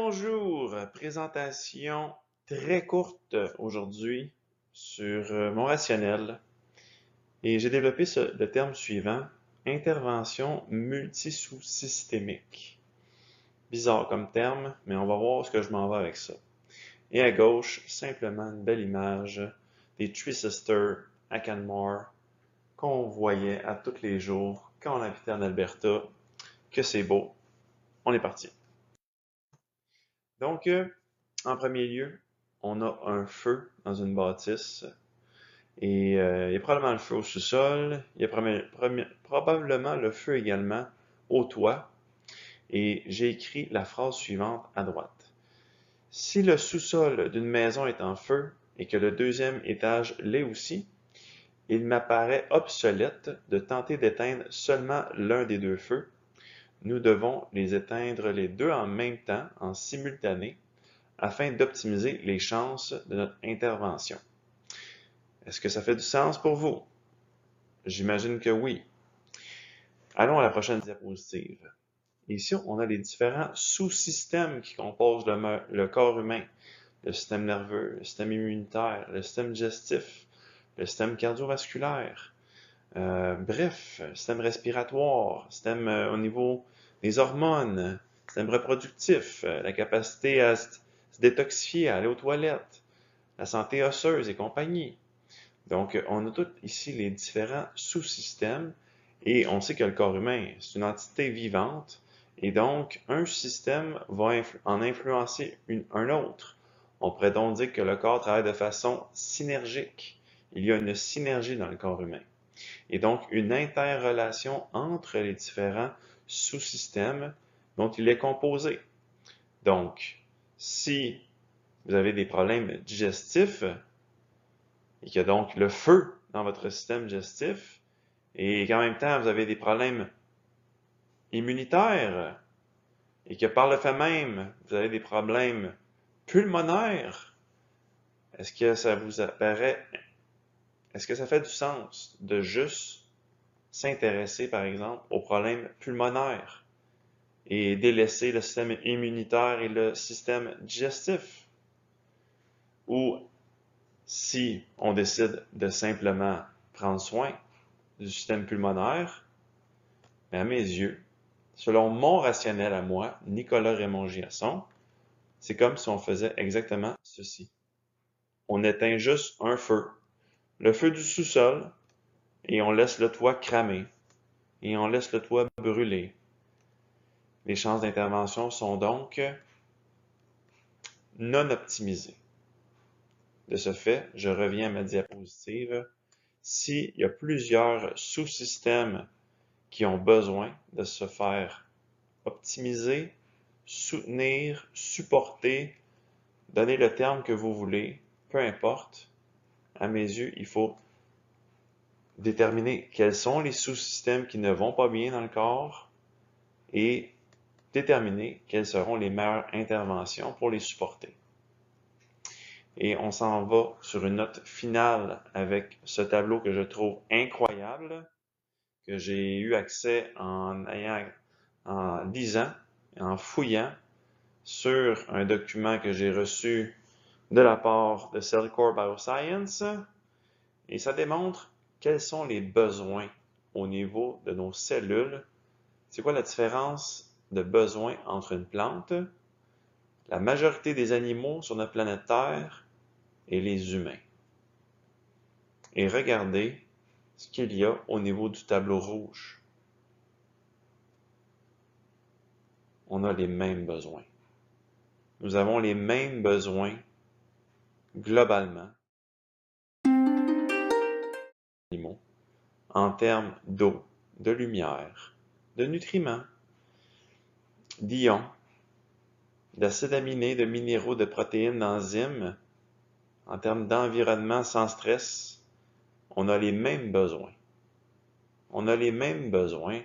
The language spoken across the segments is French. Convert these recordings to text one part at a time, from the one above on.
bonjour! Présentation très courte aujourd'hui sur mon rationnel. Et j'ai développé le terme suivant, intervention multisous-systémique. Bizarre comme terme, mais on va voir ce que je m'en vais avec ça. Et à gauche, simplement une belle image des Three Sisters à Canmore qu'on voyait à tous les jours quand on habitait en Alberta. Que c'est beau. On est parti. Donc, en premier lieu, on a un feu dans une bâtisse et il y a probablement le feu au sous-sol, il y a probablement le feu également au toit et j'ai écrit la phrase suivante à droite. Si le sous-sol d'une maison est en feu et que le deuxième étage l'est aussi, il m'apparaît obsolète de tenter d'éteindre seulement l'un des deux feux. Nous devons les éteindre les deux en même temps, en simultané, afin d'optimiser les chances de notre intervention. Est-ce que ça fait du sens pour vous? J'imagine que oui. Allons à la prochaine diapositive. Ici, on a les différents sous-systèmes qui composent le corps humain. Le système nerveux, le système immunitaire, le système digestif, le système cardiovasculaire, bref, le système respiratoire, le système au niveau des hormones, le système reproductif, la capacité à se détoxifier, à aller aux toilettes, la santé osseuse et compagnie. Donc, on a tous ici les différents sous-systèmes et on sait que le corps humain, c'est une entité vivante et donc un système va en influencer un autre. On pourrait donc dire que le corps travaille de façon synergique. Il y a une synergie dans le corps humain et donc une interrelation entre les différents sous-systèmes dont il est composé. Donc, si vous avez des problèmes digestifs et qu'il y a donc le feu dans votre système digestif et qu'en même temps vous avez des problèmes immunitaires et que par le fait même vous avez des problèmes pulmonaires, est-ce que ça vous apparaît, est-ce que ça fait du sens de juste s'intéresser par exemple aux problèmes pulmonaires et délaisser le système immunitaire et le système digestif? Ou si on décide de simplement prendre soin du système pulmonaire, mais à mes yeux, selon mon rationnel à moi, Nicolas Raymond Giasson, c'est comme si on faisait exactement ceci. On éteint juste un feu, le feu du sous-sol, et on laisse le toit cramer, et on laisse le toit brûler. Les chances d'intervention sont donc non optimisées. De ce fait, je reviens à ma diapositive. S'il y a plusieurs sous-systèmes qui ont besoin de se faire optimiser, soutenir, supporter, donner le terme que vous voulez, peu importe, à mes yeux, il faut déterminer quels sont les sous-systèmes qui ne vont pas bien dans le corps et déterminer quelles seront les meilleures interventions pour les supporter. Et on s'en va sur une note finale avec ce tableau que je trouve incroyable, que j'ai eu accès en lisant, en fouillant sur un document que j'ai reçu de la part de Cellcore Bioscience. Et ça démontre quels sont les besoins au niveau de nos cellules. C'est quoi la différence de besoin entre une plante, la majorité des animaux sur notre planète Terre et les humains? Et regardez ce qu'il y a au niveau du tableau rouge. On a les mêmes besoins. Nous avons les mêmes besoins globalement en termes d'eau, de lumière, de nutriments, d'ions, d'acides aminés, de minéraux, de protéines, d'enzymes, en termes d'environnement sans stress. On a les mêmes besoins. On a les mêmes besoins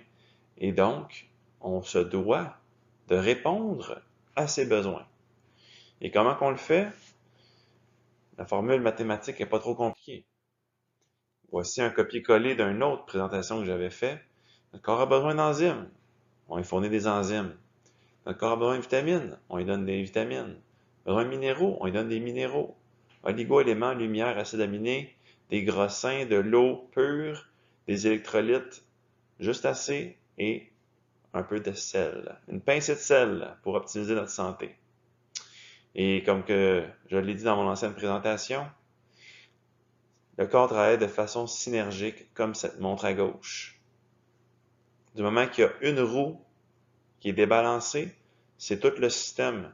et donc on se doit de répondre à ces besoins. Et comment qu'on le fait? La formule mathématique n'est pas trop compliquée. Voici un copier-coller d'une autre présentation que j'avais faite. Notre corps a besoin d'enzymes. On lui fournit des enzymes. Notre corps a besoin de vitamines, on lui donne des vitamines. Besoin de minéraux, on lui donne des minéraux. Oligo-éléments, lumière, acides aminés, des gras sains, de l'eau pure, des électrolytes juste assez et un peu de sel. Une pincée de sel pour optimiser notre santé. Et comme que je l'ai dit dans mon ancienne présentation, le corps travaille de façon synergique comme cette montre à gauche. Du moment qu'il y a une roue qui est débalancée, c'est tout le système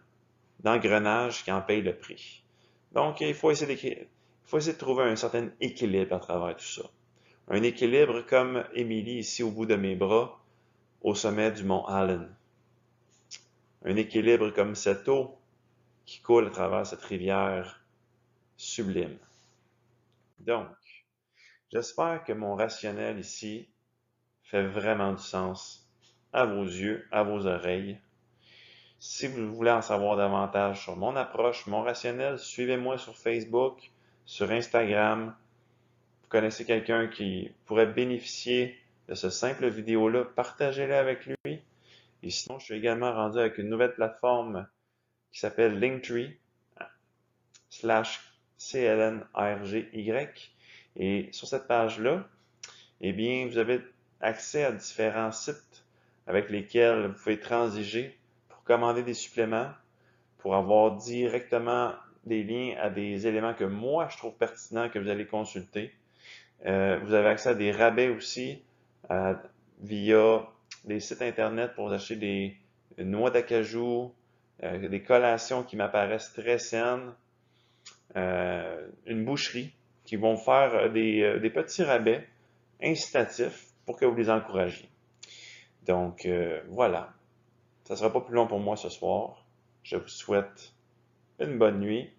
d'engrenage qui en paye le prix. Donc, il faut essayer de trouver un certain équilibre à travers tout ça. Un équilibre comme Émilie ici au bout de mes bras, au sommet du mont Allen. Un équilibre comme cette eau qui coule à travers cette rivière sublime. Donc, j'espère que mon rationnel ici fait vraiment du sens à vos yeux, à vos oreilles. Si vous voulez en savoir davantage sur mon approche, mon rationnel, suivez-moi sur Facebook, sur Instagram. Vous connaissez quelqu'un qui pourrait bénéficier de ce simple vidéo-là, partagez-le avec lui. Et sinon, je suis également rendu avec une nouvelle plateforme qui s'appelle Linktree /CLNRGY. Et sur cette page-là, eh bien, vous avez accès à différents sites avec lesquels vous pouvez transiger pour commander des suppléments, pour avoir directement des liens à des éléments que moi je trouve pertinents que vous allez consulter. Vous avez accès à des rabais aussi via des sites internet pour acheter des noix d'acajou, des collations qui m'apparaissent très saines, une boucherie qui vont faire des petits rabais incitatifs pour que vous les encouragiez. Donc voilà, ça ne sera pas plus long pour moi ce soir. Je vous souhaite une bonne nuit